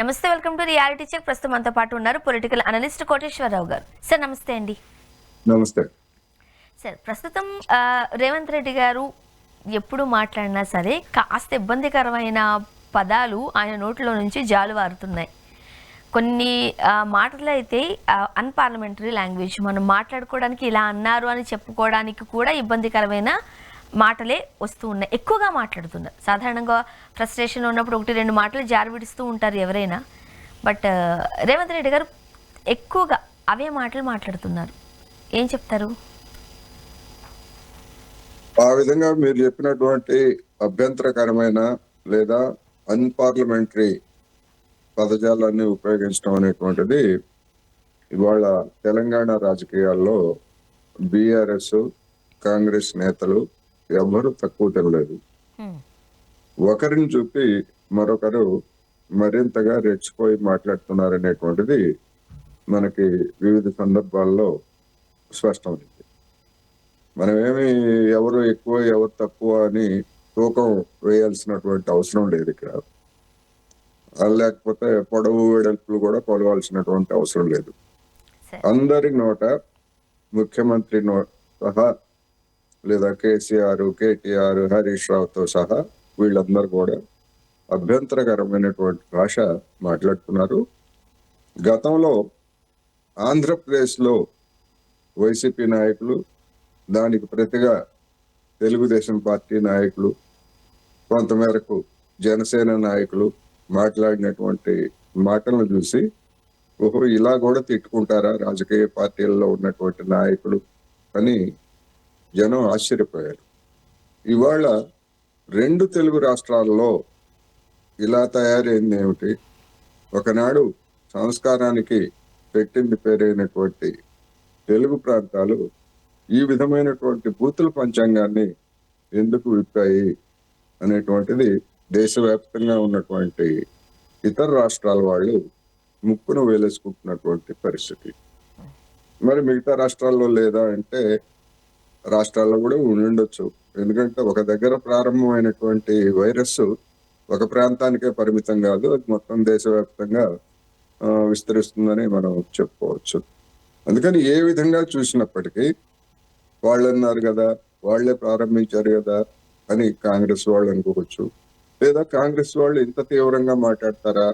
నమస్తే, welcome to reality check. ప్రస్తుతం మనతో పాటు ఉన్నారు పొలిటికల్ అనలిస్ట్ కోటేశ్వరరావు గారు. సార్ నమస్తే అండి. నమస్తే సార్, ప్రస్తుతం రేవంత్ రెడ్డి గారు ఎప్పుడు మాట్లాడినా సరే కాస్త ఇబ్బందికరమైన పదాలు ఆయన నోట్లో నుంచి జాలువారుతున్నాయి. కొన్ని మాటలు అయితే అన్పార్లమెంటరీ లాంగ్వేజ్, మనం మాట్లాడుకోవడానికి ఇలా అన్నారు అని చెప్పుకోవడానికి కూడా ఇబ్బందికరమైన మాటలే వస్తూ ఉన్నాయి. ఎక్కువగా మాట్లాడుతున్నారు. సాధారణంగా ఫ్రస్ట్రేషన్లో ఉన్నప్పుడు ఒకటి రెండు మాటలు జారి విడుస్తూ ఉంటారు ఎవరైనా. బట్ రేవంత్ రెడ్డి గారు ఎక్కువగా అవే మాటలు మాట్లాడుతున్నారు. ఏం చెప్తారు? ఆ విధంగా మీరు చెప్పినటువంటి అభ్యంతరకరమైన లేదా అన్పార్లమెంటరీ పదజాలాన్ని ఉపయోగించడం అనేటువంటిది ఇవాళ తెలంగాణ రాజకీయాల్లో బీఆర్ఎస్ కాంగ్రెస్ నేతలు ఎవరు తక్కువ తెగలేదు. ఒకరిని చూపి మరొకరు మరింతగా రెచ్చిపోయి మాట్లాడుతున్నారనేటువంటిది మనకి వివిధ సందర్భాల్లో స్పష్టమైంది. మనమేమి ఎవరు ఎక్కువ ఎవరు తక్కువ అని తూకం వేయాల్సినటువంటి అవసరం లేదు ఇక్కడ. లేకపోతే పొడవు వెడల్పులు కూడా కొలవాల్సినటువంటి అవసరం లేదు. అందరి నోట ముఖ్యమంత్రి సహా లేదా కేసీఆర్, కేటీఆర్, హరీష్ రావుతో సహా వీళ్ళందరూ కూడా అభ్యంతరకరమైనటువంటి భాష మాట్లాడుతున్నారు. గతంలో ఆంధ్రప్రదేశ్లో వైసీపీ నాయకులు, దానికి ప్రతిగా తెలుగుదేశం పార్టీ నాయకులు, కొంతమేరకు జనసేన నాయకులు మాట్లాడినటువంటి మాటలను చూసి ఓహో ఇలా కూడా తిట్టుకుంటారా రాజకీయ పార్టీల్లో ఉన్నటువంటి నాయకులు అని జనం ఆశ్చర్యపోయారు. ఇవాళ రెండు తెలుగు రాష్ట్రాల్లో ఇలా తయారైంది ఏమిటి? ఒకనాడు సంస్కారానికి పెట్టింది పేరైనటువంటి తెలుగు ప్రాంతాలు ఈ విధమైనటువంటి బూతుల పంచాంగాన్ని ఎందుకు విప్పాయి అనేటువంటిది దేశవ్యాప్తంగా ఉన్నటువంటి ఇతర రాష్ట్రాల వాళ్ళు ముక్కును వేలేసుకుంటున్నటువంటి పరిస్థితి. మరి మిగతా రాష్ట్రాల్లో లేదా అంటే రాష్ట్రాల్లో కూడా ఉండుండొచ్చు. ఎందుకంటే ఒక దగ్గర ప్రారంభమైనటువంటి వైరస్ ఒక ప్రాంతానికే పరిమితం కాదు, అది మొత్తం దేశవ్యాప్తంగా విస్తరిస్తుందని మనం చెప్పుకోవచ్చు. అందుకని ఏ విధంగా చూసినప్పటికీ వాళ్ళు అన్నారు కదా, వాళ్లే ప్రారంభించారు కదా అని కాంగ్రెస్ వాళ్ళు అనుకోవచ్చు. లేదా కాంగ్రెస్ వాళ్ళు ఇంత తీవ్రంగా మాట్లాడతారా,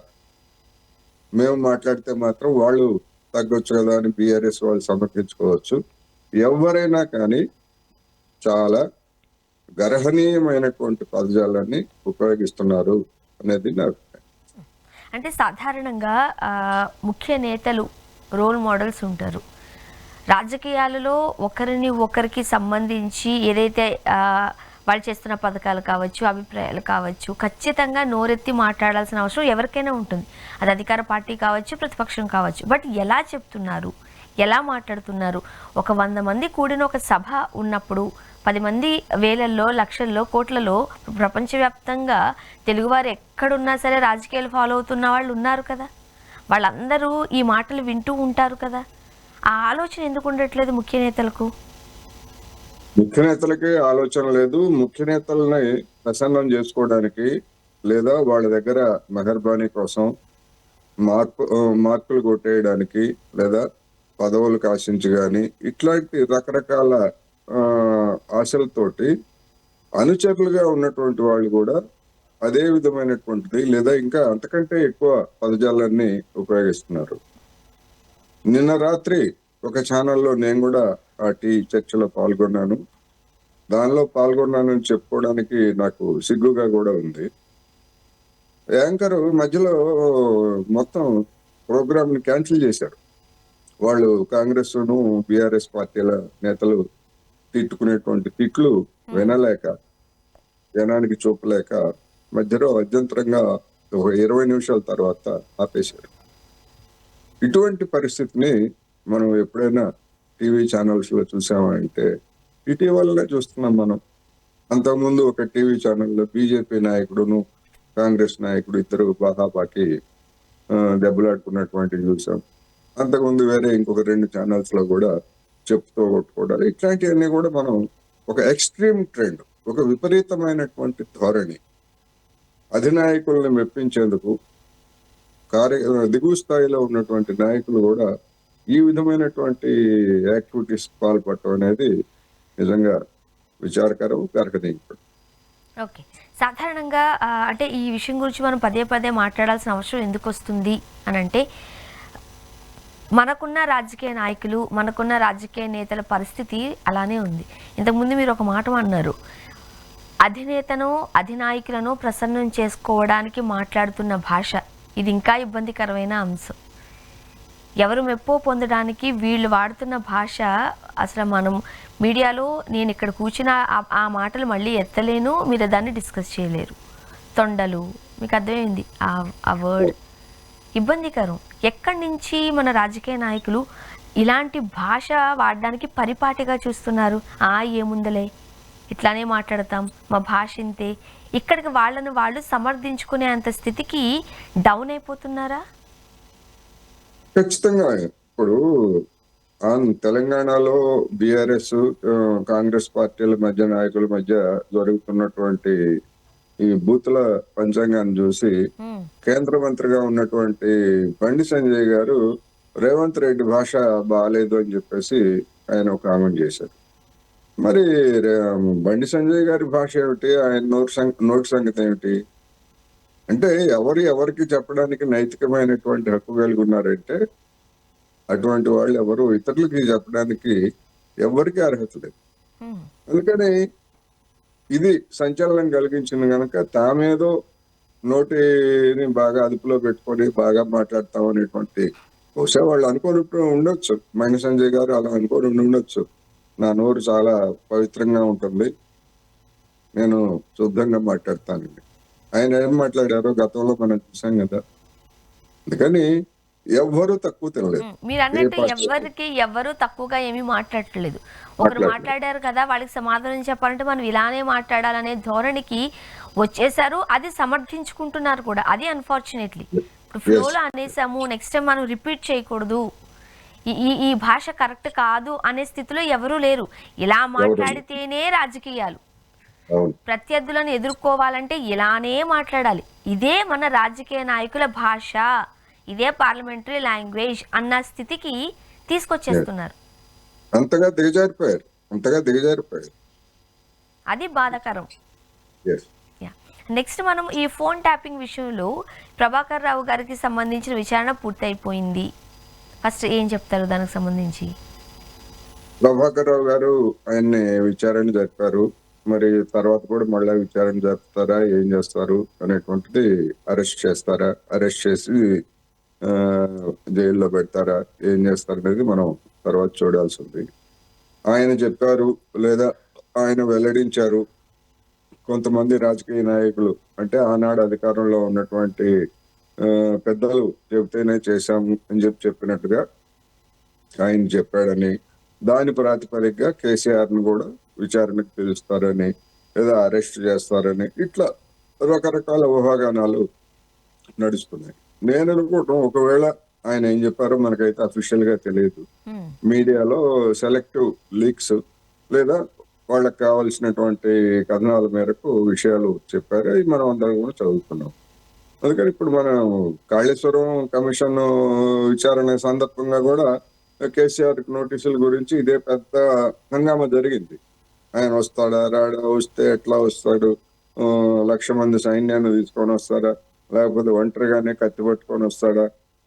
మేము మాట్లాడితే మాత్రం వాళ్ళు తగ్గొచ్చు కదా అని బీఆర్ఎస్ వాళ్ళు సమర్థించుకోవచ్చు. ఎవరైనా కానీ చాలా గర్హనీయమైనటువంటి పదజాలాన్ని ఉపయోగిస్తున్నారు అనేది నా అభిప్రాయం. అంటే సాధారణంగా ముఖ్య నేతలు రోల్ మోడల్స్ ఉంటారు. రాజకీయాలలో ఒకరికి సంబంధించి ఏదైతే వాళ్ళు చేస్తున్న పథకాలు కావచ్చు, అభిప్రాయాలు కావచ్చు, ఖచ్చితంగా నోరెత్తి మాట్లాడాల్సిన అవసరం ఎవరికైనా ఉంటుంది. అది అధికార పార్టీ కావచ్చు, ప్రతిపక్షం కావచ్చు. బట్ ఎలా చెప్తున్నారు, ఎలా మాట్లాడుతున్నారు? ఒక 100 మంది కూడిన ఒక సభ ఉన్నప్పుడు 10 మంది వేలల్లో, లక్షల్లో, కోట్లలో ప్రపంచవ్యాప్తంగా తెలుగువారు ఎక్కడున్నా సరే రాజకీయాలు ఫాలో అవుతున్న వాళ్ళు ఉన్నారు కదా. వాళ్ళందరూ ఈ మాటలు వింటూ ఉంటారు కదా. ఆ ఆలోచన ఎందుకు ఉండట్లేదు ముఖ్య నేతలకు? ముఖ్య నేతలకి ఆలోచన లేదు. ముఖ్య నేతలని ప్రసన్నం చేసుకోవడానికి లేదా వాళ్ళ దగ్గర మెహర్బానీ కోసం మార్కులు కొట్టేయడానికి లేదా పదవులకు ఆశించి కానీ ఇట్లాంటి రకరకాల ఆశలతోటి అనుచరులుగా ఉన్నటువంటి వాళ్ళు కూడా అదే విధమైనటువంటిది లేదా ఇంకా అంతకంటే ఎక్కువ పదజాలాన్ని ఉపయోగిస్తున్నారు. నిన్న రాత్రి ఒక ఛానల్లో నేను కూడా ఆ చర్చలో పాల్గొన్నాను. దానిలో పాల్గొన్నానని చెప్పుకోవడానికి నాకు సిగ్గుగా కూడా ఉంది. యాంకర్ మధ్యలో మొత్తం ప్రోగ్రామ్ ని క్యాన్సిల్ చేశారు. వాళ్ళు కాంగ్రెస్ ను బీఆర్ఎస్ పార్టీల నేతలు తిట్టుకునేటువంటి తిట్లు వినలేక, జనానికి చూపలేక మధ్యలో అభ్యంతరంగా ఒక 20 నిమిషాల తర్వాత ఆపేశారు. ఇటువంటి పరిస్థితిని మనం ఎప్పుడైనా టీవీ ఛానల్స్ లో చూసామంటే ఇటీవలనే చూస్తున్నాం మనం. అంతకుముందు ఒక టీవీ ఛానల్లో బీజేపీ నాయకుడును కాంగ్రెస్ నాయకుడు ఇద్దరు బాహాబాకి దెబ్బలాడుకున్నటువంటి చూసాం. అంతకుముందు వేరే ఇంకొక 2 ఛానల్స్ లో కూడా చెప్తూ కొట్టుకోవడాలు, ఇట్లాంటివన్నీ కూడా మనం ఒక ఎక్స్ట్రీమ్ ట్రెండ్, ఒక విపరీతమైనటువంటి ధోరణి, అధినాయకుల్ని మెప్పించేందుకు దిగువ స్థాయిలో ఉన్నటువంటి నాయకులు కూడా ఈ విధమైనటువంటి యాక్టివిటీస్ పాల్పడటం అనేది నిజంగా విచారకరం, గర్హనీయం. ఓకే. సాధారణంగా అంటే ఈ విషయం గురించి మనం పదే పదే మాట్లాడాల్సిన అవసరం ఎందుకు వస్తుంది అని అంటే, మనకున్న రాజకీయ నాయకులు, మనకున్న రాజకీయ నేతల పరిస్థితి అలానే ఉంది. ఇంతకుముందు మీరు ఒక మాట అన్నారు, అధినేతను అధినాయకులను ప్రసన్నం చేసుకోవడానికి మాట్లాడుతున్న భాష, ఇది ఇంకా ఇబ్బందికరమైన అంశం. ఎవరు మెప్పో పొందడానికి వీళ్ళు వాడుతున్న భాష అసలు మనం మీడియాలో నేను ఇక్కడ కూర్చున్న ఆ మాటలు మళ్ళీ ఎత్తలేను, మీరు దాన్ని డిస్కస్ చేయలేరు. తొండలు, మీకు అర్థమైంది ఆ వర్డ్ ఇబ్బందికరం. ఎక్కడి నుంచి మన రాజకీయ నాయకులు ఇలాంటి భాష వాడడానికి పరిపాటిగా చూస్తున్నారు? ఏముందలే, ఇట్లానే మాట్లాడతాం, మా భాష ఇంతే, ఇక్కడికి వాళ్ళని వాళ్ళు సమర్థించుకునే అంత స్థితికి డౌన్ అయిపోతున్నారా? ఖచ్చితంగా. ఇప్పుడు తెలంగాణలో బీఆర్ఎస్ కాంగ్రెస్ పార్టీల మధ్య, నాయకుల మధ్య జరుగుతున్నటువంటి ఈ బూతుల పంచాంగాన్ని చూసి కేంద్ర మంత్రిగా ఉన్నటువంటి బండి సంజయ్ గారు రేవంత్ రెడ్డి భాష బాగాలేదు అని చెప్పేసి ఆయన ఒక కామెంట్ చేశారు. మరి బండి సంజయ్ గారి భాష ఏమిటి, ఆయన నోటి సంగతి ఏమిటి అంటే, ఎవరికి చెప్పడానికి నైతికమైనటువంటి హక్కు కలిగి ఉన్నారంటే అటువంటి వాళ్ళు ఎవరు ఇతరులకి చెప్పడానికి ఎవరికి అర్హత లేదు. అందుకని ఇది సంచలనం కలిగించింది కనుక తామేదో నోటిని బాగా అదుపులో పెట్టుకొని బాగా మాట్లాడతాం అనేటువంటి బహుశా వాళ్ళు అనుకోని ఉండొచ్చు. బండి సంజయ్ గారు అలా అనుకోని ఉండొచ్చు. నా నోరు చాలా పవిత్రంగా ఉంటుంది, నేను శుద్ధంగా మాట్లాడతానండి. ఆయన ఏం మాట్లాడారో గతంలో మనం చూసాం కదా. అందుకని ఎవ్వరూ తక్కువ తినలేదు. మీరు అన్నట్టు ఎవరు తక్కువగా ఏమీ మాట్లాడట్లేదు. ఒకరు మాట్లాడారు కదా, వాళ్ళకి సమాధానం చెప్పాలంటే మనం ఇలానే మాట్లాడాలనే ధోరణికి వచ్చేసారు. అది సమర్థించుకుంటున్నారు కూడా. అది అన్ఫార్చునేట్లీ ఇప్పుడు ఫ్లోలో అనేసాము, నెక్స్ట్ టైం మనం రిపీట్ చేయకూడదు, ఈ భాష కరెక్ట్ కాదు అనే స్థితిలో ఎవరూ లేరు. ఇలా మాట్లాడితేనే రాజకీయాలు, ప్రత్యర్థులను ఎదుర్కోవాలంటే ఇలానే మాట్లాడాలి, ఇదే మన రాజకీయ నాయకుల భాష, ఇదే పార్లమెంటరీ లాంగ్వేజ్ అన్న స్థితికి తీసుకొచ్చేస్తున్నారు. అంతగా దిగజారిపోయారు. అది బాధాకరం. నెక్స్ట్ మనం ఈ ఫోన్ ట్యాపింగ్ విషయంలో ప్రభాకర్ రావు గారికి సంబంధించిన విచారణ పూర్తయిపోయింది. ఫస్ట్ ఏం చెప్తారు దానికి సంబంధించి? ప్రభాకర్ రావు గారు ఆయన్ని విచారణ జరిపారు. మరి తర్వాత కూడా మళ్ళీ విచారణ జరుపుతారా, ఏం చేస్తారు అనేటువంటిది, అరెస్ట్ చేస్తారా, అరెస్ట్ చేసి జైల్లో పెడతారా, ఏం చేస్తారు అనేది మనం తర్వాత చూడాల్సి ఉంది. ఆయన చెప్పారు లేదా ఆయన వెల్లడించారు, కొంతమంది రాజకీయ నాయకులు అంటే ఆనాడు అధికారంలో ఉన్నటువంటి పెద్దలు చెబితేనే చేశాము అని చెప్పినట్టుగా ఆయన చెప్పాడని, దాని ప్రాతిపదికగా కేసీఆర్ ను కూడా విచారణకు పిలుస్తారని లేదా అరెస్ట్ చేస్తారని, ఇట్లా రకరకాల ఊహాగానాలు నడుస్తున్నాయి. నేను అనుకోవటం, ఒకవేళ ఆయన ఏం చెప్పారో మనకైతే అఫీషియల్ గా తెలియదు. మీడియాలో సెలెక్టివ్ లీక్స్ లేదా వాళ్ళకి కావాల్సినటువంటి కథనాల మేరకు విషయాలు చెప్పారు. అవి మనం అందరం కూడా చదువుతున్నాం. అందుకని ఇప్పుడు మనం కాళేశ్వరం కమిషన్ విచారణ సందర్భంగా కూడా కేసీఆర్ నోటీసుల గురించి ఇదే పెద్ద హంగామా జరిగింది. ఆయన వస్తాడా రాడా, వస్తే ఎట్లా వస్తాడు, 1,00,000 మంది సైన్యాన్ని తీసుకొని వస్తాడా, లేకపోతే ఒంటరిగానే కత్తి పట్టుకొని వస్తాడా,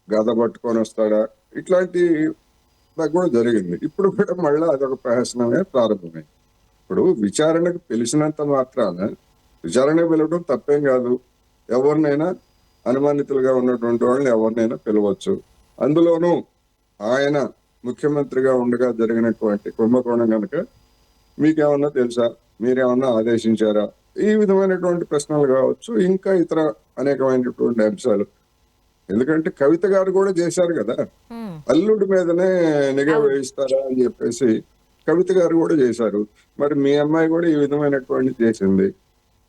గద పట్టుకొని వస్తాడా, ఇట్లాంటి కూడా జరిగింది. ఇప్పుడు కూడా మళ్ళీ అదొక ప్రహసనమే ప్రారంభమైంది. ఇప్పుడు విచారణకు పిలిచినంత మాత్రాన విచారణ పిలవడం తప్పేం కాదు. ఎవరినైనా అనుమానితులుగా ఉన్నటువంటి వాళ్ళని ఎవరినైనా పిలవచ్చు. అందులోనూ ఆయన ముఖ్యమంత్రిగా ఉండగా జరిగినటువంటి కుంభకోణం కనుక మీకేమన్నా తెలుసా, మీరేమన్నా ఆదేశించారా, ఈ విధమైనటువంటి ప్రశ్నలు కావచ్చు, ఇంకా ఇతర అనేకమైనటువంటి అంశాలు. ఎందుకంటే కవిత గారు కూడా చేశారు కదా, అల్లుడి మీదనే నిఘా వేయిస్తారా అని చెప్పేసి కవిత గారు కూడా చేశారు. మరి మీ అమ్మాయి కూడా ఈ విధమైనటువంటి చేసింది,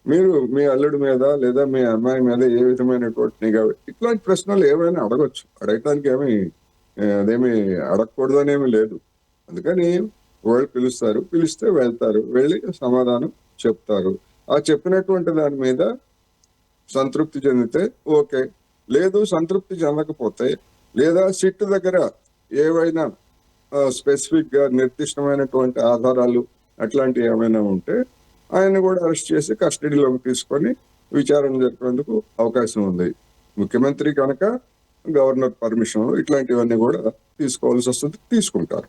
మీరు మీ అల్లుడి మీద లేదా మీ అమ్మాయి మీద ఏ విధమైనటువంటి నిఘా, ఇట్లాంటి ప్రశ్నలు ఏమైనా అడగొచ్చు. అడగటానికి అదేమి అడగకూడదు అనేమి లేదు. అందుకని వాళ్ళు పిలుస్తారు, పిలిస్తే వెళ్తారు, వెళ్ళి సమాధానం చెప్తారు. ఆ చెప్పినటువంటి దాని మీద సంతృప్తి చెందితే ఓకే, లేదు సంతృప్తి చెందకపోతే, లేదా సిట్ దగ్గర ఏవైనా స్పెసిఫిక్ గా నిర్దిష్టమైనటువంటి ఆధారాలు అట్లాంటివి ఏమైనా ఉంటే ఆయన కూడా అరెస్ట్ చేసి కస్టడీలోకి తీసుకొని విచారణ జరిపేందుకు అవకాశం ఉంది. ముఖ్యమంత్రి కనుక గవర్నర్ పర్మిషన్ ఇట్లాంటివన్నీ కూడా తీసుకోవాల్సి వస్తుంది, తీసుకుంటారు.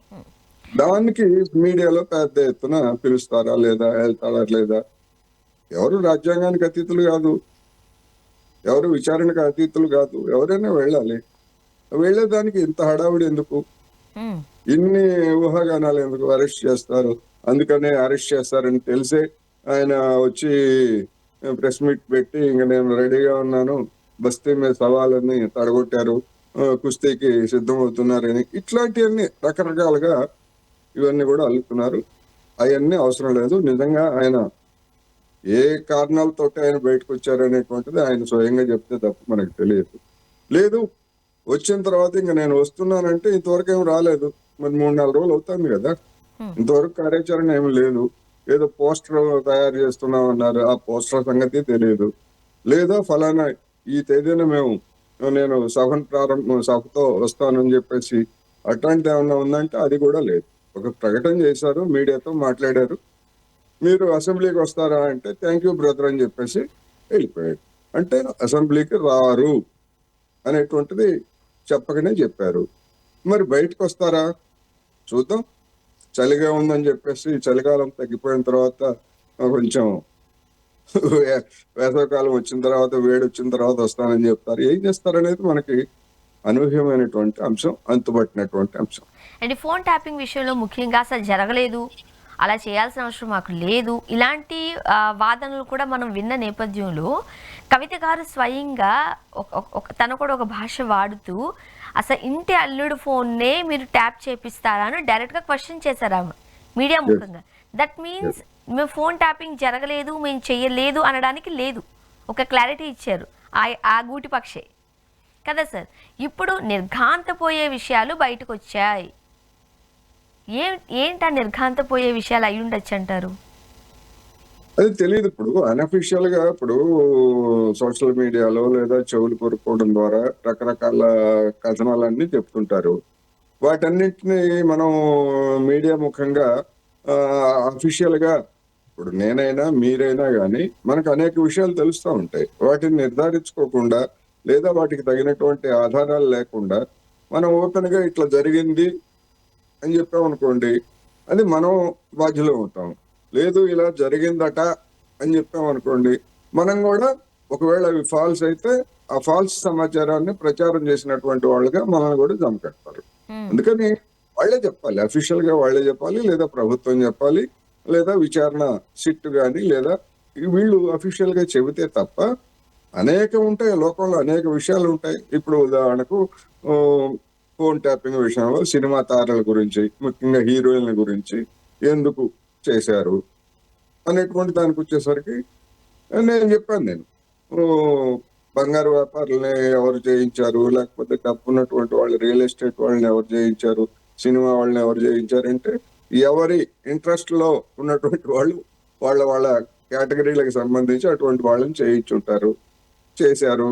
దానికి మీడియాలో పెద్ద ఎత్తున పిలుస్తారా లేదా, వెళ్తారా లేదా? ఎవరు రాజ్యాంగానికి అతీతులు కాదు, ఎవరు విచారణకు అతీతులు కాదు, ఎవరైనా వెళ్ళాలి. వెళ్ళేదానికి ఇంత హడావుడి ఎందుకు, ఇన్ని ఊహాగానాలు ఎందుకు? అరెస్ట్ చేస్తారు, అందుకనే అరెస్ట్ చేస్తారని తెలిసే ఆయన వచ్చి ప్రెస్ మీట్ పెట్టి ఇంక నేను రెడీగా ఉన్నాను, బస్తీ మీద సవాళ్ళని తడగొట్టారు, కుస్తీకి సిద్ధమవుతున్నారని ఇట్లాంటివన్నీ రకరకాలుగా ఇవన్నీ కూడా అల్లుతున్నారు. అవన్నీ అవసరం లేదు. నిజంగా ఆయన ఏ కారణాలతో ఆయన బయటకు వచ్చారు అనేటువంటిది ఆయన స్వయంగా చెప్తే తప్ప మనకు తెలియదు. లేదు వచ్చిన తర్వాత ఇంకా నేను వస్తున్నానంటే ఇంతవరకు ఏం రాలేదు, మరి 3-4 రోజులు అవుతుంది కదా, ఇంతవరకు కార్యాచరణ ఏమి లేదు. ఏదో పోస్టర్ తయారు చేస్తున్నాం అన్నారు, ఆ పోస్టర్ సంగతి తెలియదు. లేదా ఫలానా ఈ తేదీన నేను సభతో వస్తానని చెప్పేసి అట్లాంటిది ఏమన్నా ఉందంటే అది కూడా లేదు. ఒక ప్రకటన చేశారు, మీడియాతో మాట్లాడారు, మీరు అసెంబ్లీకి వస్తారా అంటే థ్యాంక్ యూ బ్రదర్ అని చెప్పేసి వెళ్ళిపోయాడు. అంటే అసెంబ్లీకి రారు అనేటువంటిది చెప్పకనే చెప్పారు. మరి బయటకు వస్తారా చూద్దాం. చలిగా ఉందని చెప్పేసి చలికాలం తగ్గిపోయిన తర్వాత కొంచెం వేసవకాలం వచ్చిన తర్వాత, వేడి వచ్చిన తర్వాత వస్తానని చెప్తారు. ఏం చేస్తారనేది మనకి అనూహ్యమైనటువంటి అంశం, అంతుబట్టినటువంటి అంశం. అండ్ ఫోన్ ట్యాపింగ్ విషయంలో ముఖ్యంగా అసలు జరగలేదు, అలా చేయాల్సిన అవసరం మాకు లేదు, ఇలాంటి వాదనలు కూడా మనం విన్న నేపథ్యంలో కవిత గారు స్వయంగా తను కూడా ఒక భాష వాడుతూ అసలు ఇంటి అల్లుడు ఫోన్నే మీరు ట్యాప్ చేపిస్తారా అని డైరెక్ట్గా క్వశ్చన్ చేశారు ఆమె మీడియా ముఖంగా. దట్ మీన్స్ మేము ఫోన్ ట్యాపింగ్ జరగలేదు, మేము చెయ్యలేదు అనడానికి లేదు, ఒక క్లారిటీ ఇచ్చారు ఆ గూటి పక్షే కదా సార్. ఇప్పుడు నిర్ఘాంతపోయే విషయాలు బయటకు వచ్చాయి. ఏంటి ఆ నిర్ఘాంతపోయే విషయాలు అయి ఉండొచ్చు అంటారు? అది తెలియదు. ఇప్పుడు అన్అఫీషియల్ గా ఇప్పుడు సోషల్ మీడియాలో లేదా చెవులు కొరుక్కోవడం ద్వారా రకరకాల కథనాలన్నీ చెప్తుంటారు. వాటన్నిటిని మనం మీడియా ముఖంగా అఫీషియల్ గా, ఇప్పుడు నేనైనా మీరైనా కానీ మనకు అనేక విషయాలు తెలుస్తూ ఉంటాయి. వాటిని నిర్ధారించుకోకుండా లేదా వాటికి తగినటువంటి ఆధారాలు లేకుండా మనం ఓపెన్ గా ఇట్లా జరిగింది అని చెప్పామనుకోండి, అది మనం బాధ్యులం అవుతాం. లేదు ఇలా జరిగిందట అని చెప్పామనుకోండి, మనం కూడా ఒకవేళ అవి ఫాల్స్ అయితే ఆ ఫాల్స్ సమాచారాన్ని ప్రచారం చేసినటువంటి వాళ్ళుగా మనల్ని కూడా జమకెడతారు. అందుకని వాళ్ళే చెప్పాలి, అఫీషియల్ గా వాళ్ళే చెప్పాలి, లేదా ప్రభుత్వం చెప్పాలి, లేదా విచారణ సిట్ గాని, లేదా వీళ్ళు అఫీషియల్ గా చెబితే తప్ప అనేకం ఉంటాయి లోకంలో, అనేక విషయాలు ఉంటాయి. ఇప్పుడు ఉదాహరణకు ఫోన్ ట్యాపింగ్ విషయంలో సినిమా తారల గురించి, ముఖ్యంగా హీరోయిన్ల గురించి ఎందుకు చేశారు అనేటువంటి దానికి వచ్చేసరికి నేను చెప్పాను, బంగారు వ్యాపారులని ఎవరు చేయించారు, లేకపోతే డబ్బు ఉన్నటువంటి వాళ్ళు రియల్ ఎస్టేట్ వాళ్ళని ఎవరు చేయించారు, సినిమా వాళ్ళని ఎవరు చేయించారంటే ఎవరి ఇంట్రెస్ట్ లో ఉన్నటువంటి వాళ్ళు వాళ్ళ కేటగిరీలకు సంబంధించి అటువంటి వాళ్ళని చేయించుంటారు, చేశారు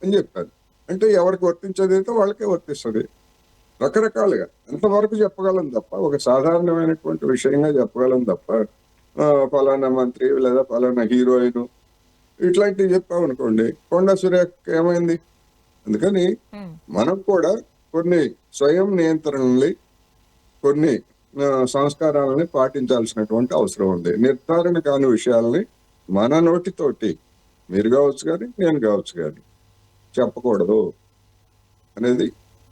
అని చెప్పారు. అంటే ఎవరికి వర్తించేది అయితే వాళ్ళకే వర్తిస్తుంది. రకరకాలుగా ఎంతవరకు చెప్పగలం తప్ప, ఒక సాధారణమైనటువంటి విషయంగా చెప్పగలం తప్ప ఫలానా మంత్రి లేదా ఫలానా హీరోయిన్ ఇట్లాంటివి చెప్పామనుకోండి, కొండా సురేఖ ఏమైంది? అందుకని మనం కూడా కొన్ని స్వయం నియంత్రణల్ని, కొన్ని సంస్కారాలని పాటించాల్సినటువంటి అవసరం ఉంది. నిర్ధారణ కాని విషయాల్ని మన నోటితోటి మీరు కావచ్చు కానీ నేను కావచ్చు కానీ చెప్పకూడదు అనేది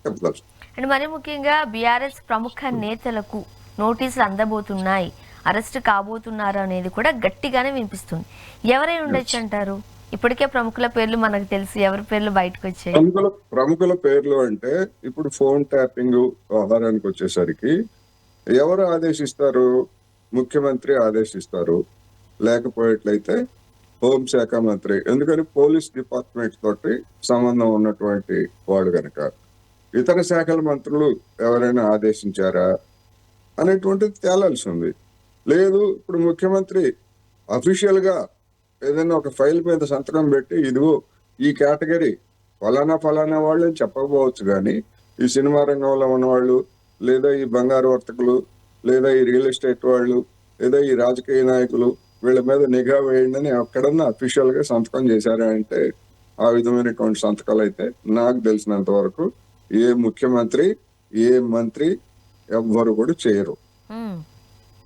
చెప్పదలుచు. అండ్ మరి ముఖ్యంగా బీఆర్ఎస్ ప్రముఖ నేతలకు నోటీసులు అందబోతున్నాయి, అరెస్ట్ కాబోతున్నారు అనేది కూడా గట్టిగానే వినిపిస్తుంది. ఎవరై ఉండొచ్చు అంటారు? ఇప్పటికే ప్రముఖుల పేర్లు మనకు తెలుసు, ఎవరి పేర్లు బయటకు వచ్చాయి? ప్రముఖుల పేర్లు అంటే ఇప్పుడు ఫోన్ ట్యాపింగ్ వ్యవహారానికి వచ్చేసరికి ఎవరు ఆదేశిస్తారు? ముఖ్యమంత్రి ఆదేశిస్తారు, లేకపోయేట్లయితే హోంశాఖ మంత్రి. ఎందుకని పోలీస్ డిపార్ట్మెంట్ తోటి సంబంధం ఉన్నటువంటి వాడు కనుక. ఇతర శాఖల మంత్రులు ఎవరైనా ఆదేశించారా అనేటువంటిది తేలాల్సి ఉంది. లేదు ఇప్పుడు ముఖ్యమంత్రి అఫీషియల్ గా ఏదైనా ఒక ఫైల్ మీద సంతకం పెట్టి ఇదిగో ఈ కేటగిరీ ఫలానా వాళ్ళు అని చెప్పకపోవచ్చు, కానీ ఈ సినిమా రంగంలో ఉన్నవాళ్ళు, లేదా ఈ బంగారు వర్తకులు, లేదా ఈ రియల్ ఎస్టేట్ వాళ్ళు, లేదా ఈ రాజకీయ నాయకులు, వీళ్ళ మీద నిఘా వేయండి అని ఎక్కడన్నా అఫీషియల్ గా సంతకం చేశారా అంటే ఆ విధమైనటువంటి సంతకాలు అయితే నాకు తెలిసినంత వరకు ఏ ముఖ్యమంత్రి, ఏ మంత్రి ఎవ్వరు కూడా చేయరు.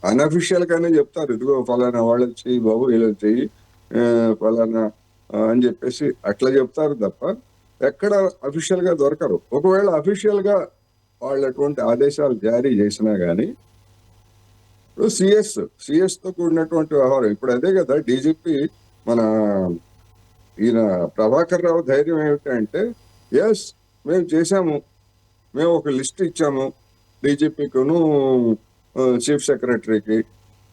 అన్అఫీషియల్ గానే చెప్తారు, ఇదిగో ఫలానా వాళ్ళు చెయ్యి బాబు, ఇలా చెయ్యి, ఫలానా అని చెప్పేసి అట్లా చెప్తారు తప్ప ఎక్కడ అఫీషియల్ గా దొరకరు. ఒకవేళ అఫీషియల్ గా వాళ్ళు అటువంటి ఆదేశాలు జారీ చేసినా గానీ సిఎస్ తో కూడినటువంటి వ్యవహారం. ఇప్పుడు అదే కదా డీజీపీ మన ఈయన ప్రభాకర్ రావు ధైర్యం ఏమిటంటే, ఎస్ మేము చేశాము, మేము ఒక లిస్ట్ ఇచ్చాము డీజీపీకును చీఫ్ సెక్రటరీకి,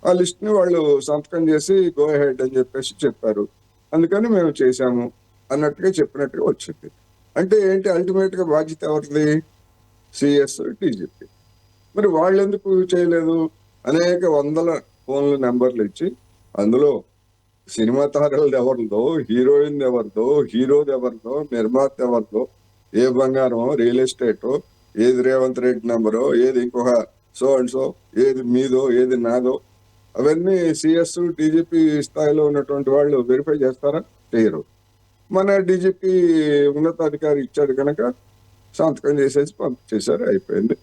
ఆ లిస్ట్ ని వాళ్ళు సంతకం చేసి గో హెడ్ అని చెప్పేసి చెప్పారు, అందుకని మేము చేశాము అన్నట్టుగా చెప్పినట్టుగా వచ్చింది. అంటే ఏంటి, అల్టిమేట్ గా బాధ్యత ఎవరిది? CS, DGP. మరి వాళ్ళు ఎందుకు చేయలేదు? అనేక వందల ఫోన్ల నెంబర్లు ఇచ్చి అందులో సినిమా తారలది ఎవరిదో, హీరోయిన్ ఎవరిదో, హీరోది ఎవరిదో, నిర్మాత ఎవరిదో, ఏ బంగారమో, రియల్ ఎస్టేటో, ఏది రేవంత్ రెడ్డి నెంబరో, ఏది ఇంకొక సో అండ్ సో, ఏది మీదో, ఏది నాదో, అవన్నీ సిఎస్, డీజీపీ స్థాయిలో ఉన్నటువంటి వాళ్ళు వెరిఫై చేస్తారా? చేయరు. మన డీజీపీ ఉన్నతాధికారి ఇచ్చాడు కనుక సంతకం చేసేసి పంపించేశారు, అయిపోయింది.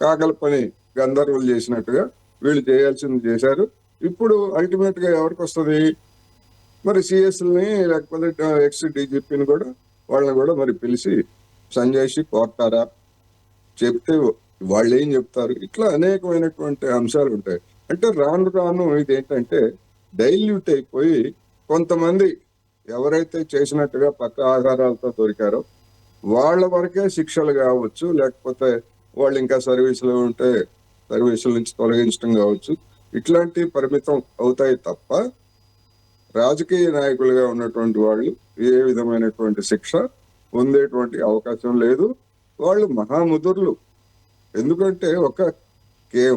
కాకల పని గంధర్వులు చేసినట్టుగా వీళ్ళు చేయాల్సింది చేశారు. ఇప్పుడు అల్టిమేట్ గా ఎవరికి వస్తుంది? మరి సిఎస్ని లేకపోతే ఎక్స్ డీజీపీని కూడా, వాళ్ళని కూడా మరి పిలిచి సంజయ్షి కోరతారా? చెప్తే వాళ్ళు ఏం చెప్తారు? ఇట్లా అనేకమైనటువంటి అంశాలు ఉంటాయి. అంటే రాను రాను ఇదేంటంటే డైల్యూట్ అయిపోయి కొంతమంది ఎవరైతే చేసినట్టుగా పక్క ఆధారాలతో దొరికారో వాళ్ళ వరకే శిక్షలు కావచ్చు, లేకపోతే వాళ్ళు ఇంకా సర్వీసులో ఉంటే సర్వీసుల నుంచి తొలగించడం కావచ్చు, ఇట్లాంటి పరిమితం అవుతాయి తప్ప రాజకీయ నాయకులుగా ఉన్నటువంటి వాళ్ళు ఏ విధమైనటువంటి శిక్ష పొందేటువంటి అవకాశం లేదు. వాళ్ళు మహాముదుర్లు. ఎందుకంటే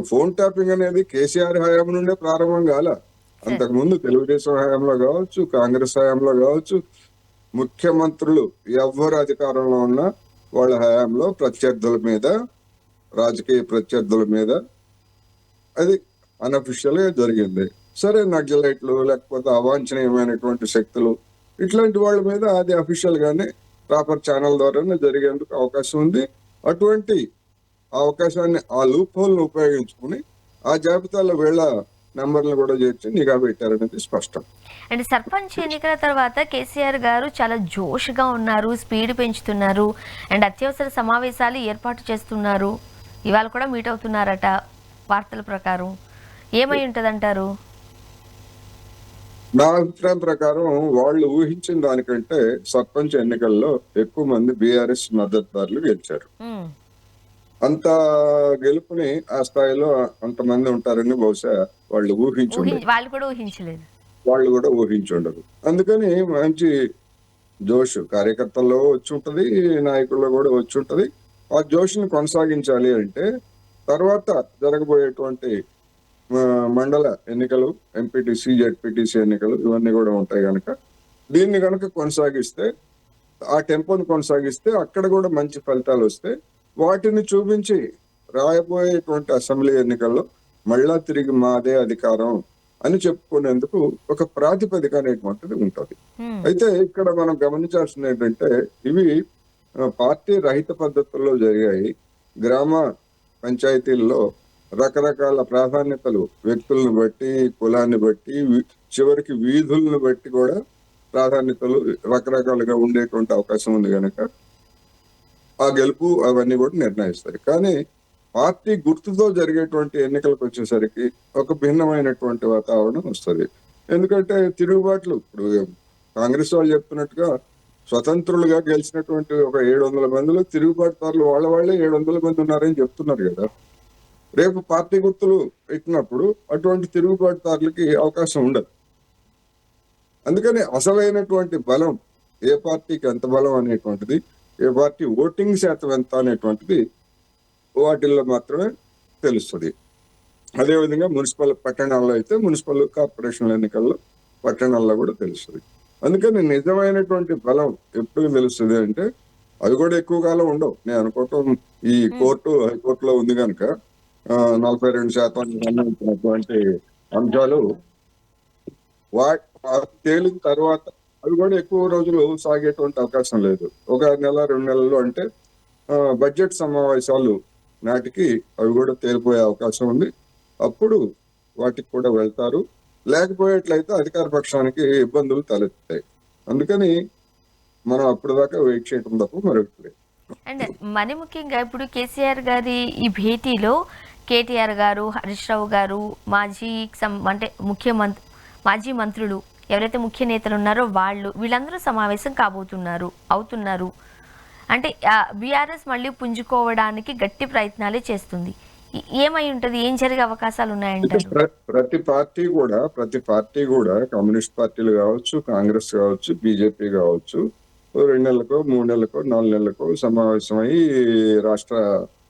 ఫోన్ ట్యాపింగ్ అనేది కేసీఆర్ హయాం నుండే ప్రారంభం కాల. అంతకుముందు తెలుగుదేశం హయాంలో కావచ్చు, కాంగ్రెస్ హయాంలో కావచ్చు, ముఖ్యమంత్రులు ఎవరు అధికారంలో ఉన్నా వాళ్ళ హయాంలో ప్రత్యర్థుల మీద, రాజకీయ ప్రత్యర్థుల మీద అది అన్అఫిషియల్ గా జరిగింది. సరే, నక్సలైట్లు లేకపోతే అవాంఛనీయమైనటువంటి శక్తులు ఇట్లాంటి వాళ్ళ మీద అది అఫీషియల్ గానే ప్రాపర్ ఛానల్ ద్వారానే జరిగేందుకు అవకాశం ఉంది. అటువంటి అవకాశాన్ని, ఆ లూప్ హోల్ ఉపయోగించుకుని ఆ జాబితాలో వీళ్ళ నెంబర్లు కూడా చేర్చి నిఘా పెట్టారనేది స్పష్టం. అండ్ సర్పంచ్ ఎన్నికల తర్వాత కేసీఆర్ గారు చాలా జోష్గా ఉన్నారు, స్పీడ్ పెంచుతున్నారు, అండ్ అత్యవసర సమావేశాలు ఏర్పాటు చేస్తున్నారు. ఇవాళ కూడా మీట్ అవుతున్నారట వార్తల ప్రకారం. ఏమై ఉంటదంటారు? నా అభిప్రాయం ప్రకారం వాళ్ళు ఊహించిన దానికంటే సర్పంచ్ ఎన్నికల్లో ఎక్కువ మంది బీఆర్ఎస్ మద్దతుదారులు గెలిచారు. అంత గెలుపుని ఆ స్థాయిలో అంతమంది ఉంటారని బహుశా వాళ్ళు వాళ్ళు కూడా ఊహించుండరు. అందుకని మంచి జోష్ కార్యకర్తల్లో వచ్చి ఉంటది, నాయకుల్లో కూడా వచ్చి ఉంటది. ఆ జోష్ని కొనసాగించాలి అంటే తర్వాత జరగబోయేటువంటి మండల ఎన్నికలు, ఎంపీటీసీ, జెడ్పీటీసీ ఎన్నికలు ఇవన్నీ కూడా ఉంటాయి కనుక దీన్ని కనుక కొనసాగిస్తే, ఆ టెంపోని కొనసాగిస్తే అక్కడ కూడా మంచి ఫలితాలు వస్తే వాటిని చూపించి రాయబోయేటువంటి అసెంబ్లీ ఎన్నికల్లో మళ్ళా తిరిగి మాదే అధికారం అని చెప్పుకునేందుకు ఒక ప్రాతిపదిక అనేటువంటిది ఉంటుంది. అయితే ఇక్కడ మనం గమనించాల్సింది ఏంటంటే ఇవి పార్టీ రహిత పద్ధతుల్లో జరిగాయి. గ్రామ పంచాయతీల్లో రకరకాల ప్రాధాన్యతలు వ్యక్తులను బట్టి, కులాన్ని బట్టి, చివరికి వీధులను బట్టి కూడా ప్రాధాన్యతలు రకరకాలుగా ఉండేటువంటి అవకాశం ఉంది కనుక ఆ గెలుపు అవన్నీ కూడా నిర్ణయిస్తాయి. కానీ పార్టీ గుర్తుతో జరిగేటువంటి ఎన్నికలకు వచ్చేసరికి ఒక భిన్నమైనటువంటి వాతావరణం వస్తుంది. ఎందుకంటే తిరుగుబాట్లు, ఇప్పుడు కాంగ్రెస్ వాళ్ళు చెప్తున్నట్టుగా స్వతంత్రులుగా గెలిచినటువంటి ఒక 700 మందిలో తిరుగుబాటుదారులు వాళ్ళే 700 మంది ఉన్నారని చెప్తున్నారు కదా. రేపు పార్టీ గుర్తులు పెట్టినప్పుడు అటువంటి తిరుగుబాటుదారులకి అవకాశం ఉండదు. అందుకని అసలైనటువంటి బలం, ఏ పార్టీకి ఎంత బలం అనేటువంటిది, ఏ పార్టీ ఓటింగ్ శాతం ఎంత అనేటువంటిది వాటిల్లో మాత్రమే తెలుస్తుంది. అదేవిధంగా మున్సిపల్ పట్టణాల్లో అయితే మున్సిపల్ కార్పొరేషన్ ఎన్నికల్లో పట్టణాల్లో కూడా తెలుస్తుంది. అందుకని నిజమైనటువంటి బలం ఎప్పుడు తెలుస్తుంది అంటే అవి కూడా ఎక్కువ కాలం ఉండవు. నేను అనుకోవటం ఈ కోర్టు హైకోర్టులో ఉంది కనుక 42% సంబంధించినటువంటి అంశాలు తేలిన తర్వాత అవి కూడా ఎక్కువ రోజులు సాగేటువంటి అవకాశం లేదు. ఒక నెల 2 నెలలు అంటే బడ్జెట్ సమావేశాలు నాటికి అవి కూడా తేలిపోయే అవకాశం ఉంది. అప్పుడు వాటికి కూడా వెళ్తారు. లేకపోయేట్లయితే అధికార పక్షానికి ఇబ్బందులు తలెత్తాయి. అందుకని మనం అప్పుడు దాకా వెయిట్ చేయడం తప్ప మరొకటి లేదు. అండ్ మరి ముఖ్యంగా ఇప్పుడు కేసీఆర్ గారి ఈ భేటీలో కేటీఆర్ గారు, హరీష్ రావు గారు, అంటే మాజీ మంత్రులు ఎవరైతే ముఖ్య నేతలు ఉన్నారో వీళ్ళందరూ సమావేశం అవుతున్నారు. అంటే బీఆర్ఎస్ మళ్ళీ పుంజుకోవడానికి గట్టి ప్రయత్నాలే చేస్తుంది. ఏమై ఉంటది, ఏం జరిగే అవకాశాలు ఉన్నాయంటారు? ప్రతి పార్టీ కూడా కమ్యూనిస్ట్ పార్టీలు కావచ్చు, కాంగ్రెస్ కావచ్చు, బీజేపీ కావచ్చు 2 నెలలకో 3 నెలలకో 4 నెలలకో సమావేశమై రాష్ట్ర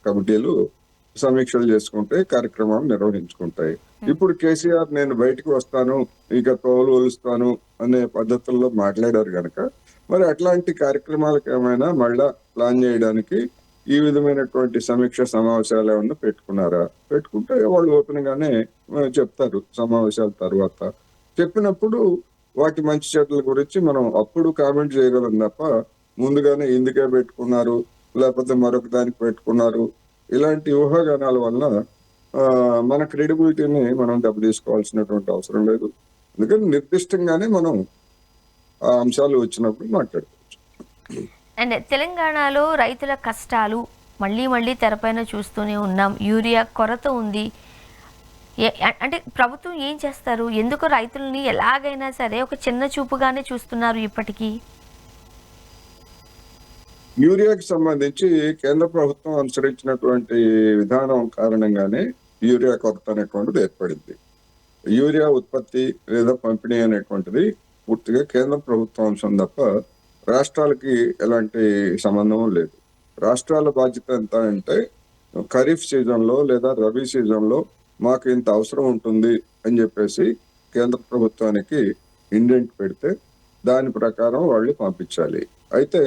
కమిటీలు సమీక్షలు చేసుకుంటే కార్యక్రమాలు నిర్వహించుకుంటాయి. ఇప్పుడు కేసీఆర్ నేను బయటకు వస్తాను, ఇక తోలు ఒలుస్తాను అనే పద్ధతుల్లో మాట్లాడారు కనుక మరి అట్లాంటి కార్యక్రమాలకు ఏమైనా మళ్ళా ప్లాన్ చేయడానికి ఈ విధమైనటువంటి సమీక్ష సమావేశాలు ఏమన్నా పెట్టుకున్నారా? పెట్టుకుంటే వాళ్ళు ఓపెన్ గానే చెప్తారు సమావేశాల తర్వాత. చెప్పినప్పుడు వాటి మంచి చెడ్ల గురించి మనం అప్పుడు కామెంట్ చేయగలం తప్ప ముందుగానే ఇందుకే పెట్టుకున్నారు లేకపోతే మరొక దానికి పెట్టుకున్నారు ఇలాంటి ఊహాగానాల వల్ల మన క్రెడిబిలిటీని మనం దెబ్బతీసుకోవాల్సినటువంటి అవసరం లేదు. అందుకని నిర్దిష్టంగానే మనం ఆ అంశాలు వచ్చినప్పుడు మాట్లాడుకోవచ్చు. అండ్ తెలంగాణలో రైతుల కష్టాలు మళ్ళీ తెరపైన చూస్తూనే ఉన్నాం. యూరియా కొరత ఉంది. అంటే ప్రభుత్వం ఏం చేస్తారు? ఎందుకు రైతులని ఎలాగైనా సరే ఒక చిన్న చూపుగానే చూస్తున్నారు ఇప్పటికీ? యూరియాకి సంబంధించి కేంద్ర ప్రభుత్వం అనుసరించినటువంటి విధానం కారణంగానే యూరియా కొరత అనేటువంటిది ఏర్పడింది. యూరియా ఉత్పత్తి లేదా పంపిణీ అనేటువంటిది పూర్తిగా కేంద్ర ప్రభుత్వం అంశం తప్ప రాష్ట్రాలకి ఎలాంటి సంబంధం లేదు. రాష్ట్రాల బాధ్యత ఎంత అంటే ఖరీఫ్ సీజన్లో లేదా రబీ సీజన్లో మాకు ఇంత అవసరం ఉంటుంది అని చెప్పేసి కేంద్ర ప్రభుత్వానికి ఇండెంట్ పెడితే దాని ప్రకారం వాళ్ళు పంపించాలి. అయితే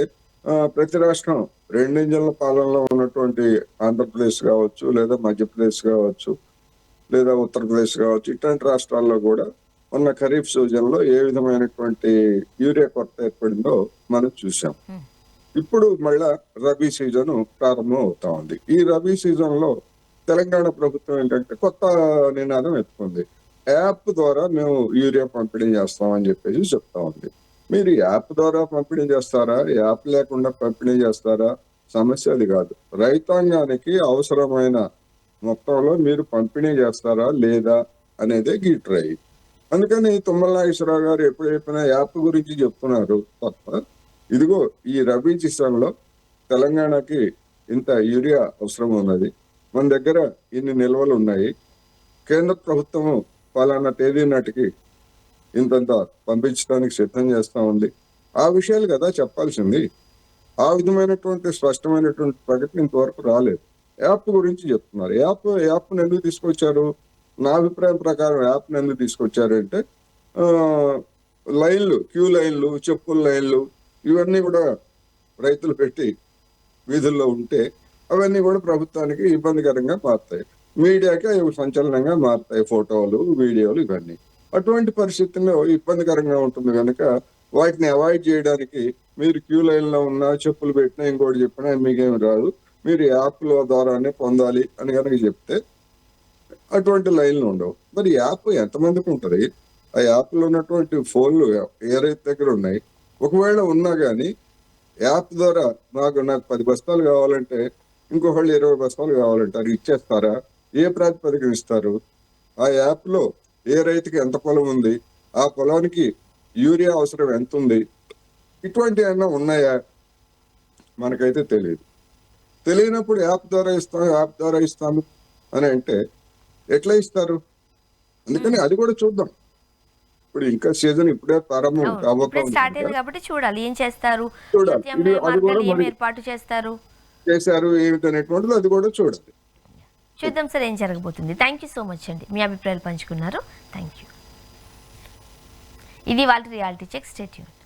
ప్రతి రాష్ట్రం 2 ఇంజన్ల పాలనలో ఉన్నటువంటి ఆంధ్రప్రదేశ్ కావచ్చు, లేదా మధ్యప్రదేశ్ కావచ్చు, లేదా ఉత్తరప్రదేశ్ కావచ్చు, ఇట్లాంటి రాష్ట్రాల్లో కూడా మొన్న ఖరీఫ్ సీజన్లో ఏ విధమైనటువంటి యూరియా కొరత ఏర్పడిందో మనం చూసాం. ఇప్పుడు మళ్ళా రబీ సీజన్ ప్రారంభం అవుతా ఉంది. ఈ రబీ సీజన్ లో తెలంగాణ ప్రభుత్వం ఏంటంటే కొత్త నినాదం ఎత్తుకుంది. యాప్ ద్వారా మేము యూరియా పంపిణీ చేస్తామని చెప్పేసి చెప్తా ఉంది. మీరు యాప్ ద్వారా పంపిణీ చేస్తారా, యాప్ లేకుండా పంపిణీ చేస్తారా? సమస్య అది కాదు. రైతాంగానికి అవసరమైన మొత్తంలో మీరు పంపిణీ చేస్తారా లేదా అనేదే గీట్రై. అందుకని తుమ్మల నాగేశ్వరరావు గారు ఎప్పుడు చెప్పినా యాప్ గురించి చెప్తున్నారు తప్ప ఇదిగో ఈ రబీ సీజన్లో తెలంగాణకి ఇంత యూరియా అవసరం ఉన్నది, మన దగ్గర ఇన్ని నిల్వలు ఉన్నాయి, కేంద్ర ప్రభుత్వము పలానా తేదీ నాటికి ఇంతంత పంపించడానికి సిద్ధం చేస్తా ఉంది. ఆ విషయాలు కదా చెప్పాల్సింది. ఆ విధమైనటువంటి స్పష్టమైనటువంటి ప్రకటన ఇంతవరకు రాలేదు. యాప్ గురించి చెప్తున్నారు. యాప్ను ఎందుకు తీసుకొచ్చారు? నా అభిప్రాయం ప్రకారం యాప్ను ఎందుకు తీసుకొచ్చారు అంటే క్యూ లైన్లు, చెప్పుల లైన్లు ఇవన్నీ కూడా రైతులు పెట్టి వీధుల్లో ఉంటే అవన్నీ కూడా ప్రభుత్వానికి ఇబ్బందికరంగా మారుతాయి. మీడియాకి అవి సంచలనంగా మారుతాయి, ఫోటోలు, వీడియోలు ఇవన్నీ. అటువంటి పరిస్థితుల్లో ఇబ్బందికరంగా ఉంటుంది కనుక వాటిని అవాయిడ్ చేయడానికి మీరు క్యూ లైన్లో ఉన్నా, చెప్పులు పెట్టినా, ఇంకోటి చెప్పినా మీకేమి రాదు, మీరు యాప్ల ద్వారానే పొందాలి అని కనుక చెప్తే అటువంటి లైన్లు ఉండవు. మరి యాప్ ఎంతమందికి ఉంటుంది? ఆ యాప్లో ఉన్నటువంటి ఫోన్లు ఏ రైతు దగ్గర ఉన్నాయి? ఒకవేళ ఉన్నా కానీ యాప్ ద్వారా నాకు 10 బస్తాలు కావాలంటే ఇంకొకళ్ళు 20 బస్తాలు కావాలంటారు, ఇచ్చేస్తారా? ఏ ప్రాతిపదికన ఇస్తారు? ఆ యాప్లో ఏ రైతుకి ఎంత పొలం ఉంది, ఆ పొలానికి యూరియా అవసరం ఎంత ఉంది, ఇటువంటి ఏమన్నా ఉన్నాయా? మనకైతే తెలియదు. తెలియనప్పుడు యాప్ ద్వారా ఇస్తాము అని అంటే ఎట్లా ఇస్తారు? అందుకని అది కూడా చూద్దాం. ఇప్పుడు ఇంకా సీజన్ ఇప్పుడే ప్రారంభం కాబోతుంది కాబట్టి చూడాలి ఏం చేస్తారు, ఏర్పాటు చేశారు ఏమిటనేటువంటిది అది కూడా చూడాలి. చూద్దాం సార్ ఏం జరగబోతుంది. థ్యాంక్ యూ సో మచ్ అండి, మీ అభిప్రాయాలు పంచుకున్నారు. Thank you. ఇది వాళ్ళ రియాలిటీ చెక్. Stay tuned.